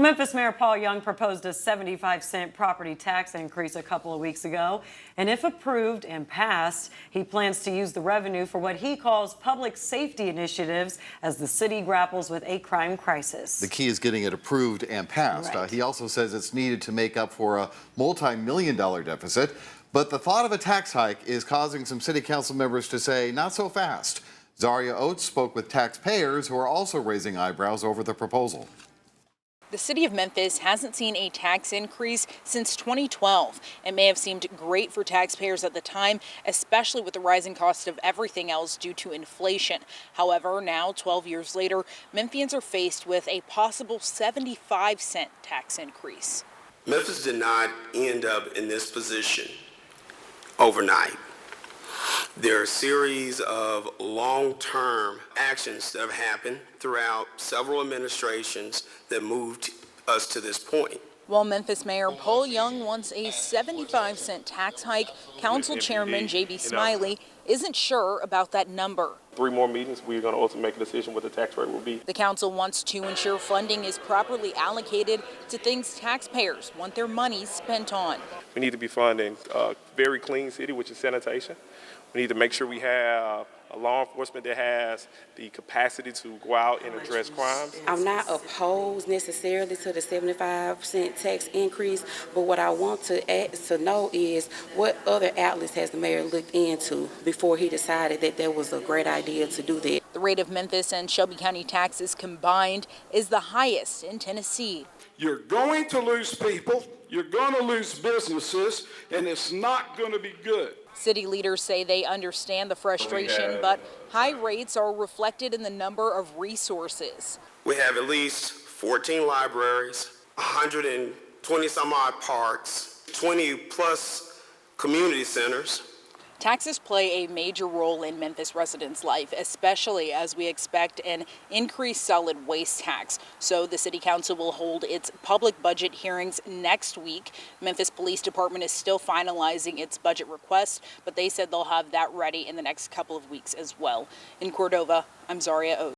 Memphis Mayor Paul Young proposed a 75-cent property tax increase a couple of weeks ago. And if approved and passed, he plans to use the revenue for what he calls public safety initiatives as the city grapples with a crime crisis. The key is getting it approved and passed. Right. He also says it's needed to make up for a multi-million-dollar deficit. But the thought of a tax hike is causing some city council members to say, not so fast. Zaria Oates spoke with taxpayers who are also raising eyebrows over the proposal. The city of Memphis hasn't seen a tax increase since 2012. It may have seemed great for taxpayers at the time, especially with the rising cost of everything else due to inflation. However, now, 12 years later, Memphians are faced with a possible 75-cent tax increase. Memphis did not end up in this position overnight. There are a series of long-term actions that have happened throughout several administrations that moved us to this point. While Memphis Mayor Paul Young wants a 75-cent tax hike, Council Chairman J.B. Smiley isn't sure about that number. 3 more meetings, we're going to ultimately make a decision what the tax rate will be. The council wants to ensure funding is properly allocated to things taxpayers want their money spent on. We need to be funding a very clean city, which is sanitation. We need to make sure we have a law enforcement that has the capacity to go out and address crimes. I'm not opposed necessarily to the 75-cent tax increase, but what I want to know is what other outlets has the mayor looked into before he decided that that was a great idea to do that. The rate of Memphis and Shelby County taxes combined is the highest in Tennessee. You're going to lose people, you're going to lose businesses, and it's not going to be good. City leaders say they understand the frustration, but high rates are reflected in the number of resources. We have at least 14 libraries, 120 some odd parks, 20 plus community centers. Taxes play a major role in Memphis residents' life, especially as we expect an increased solid waste tax. So the City Council will hold its public budget hearings next week. Memphis Police Department is still finalizing its budget request, but they said they'll have that ready in the next couple of weeks as well. In Cordova, I'm Zaria Oates.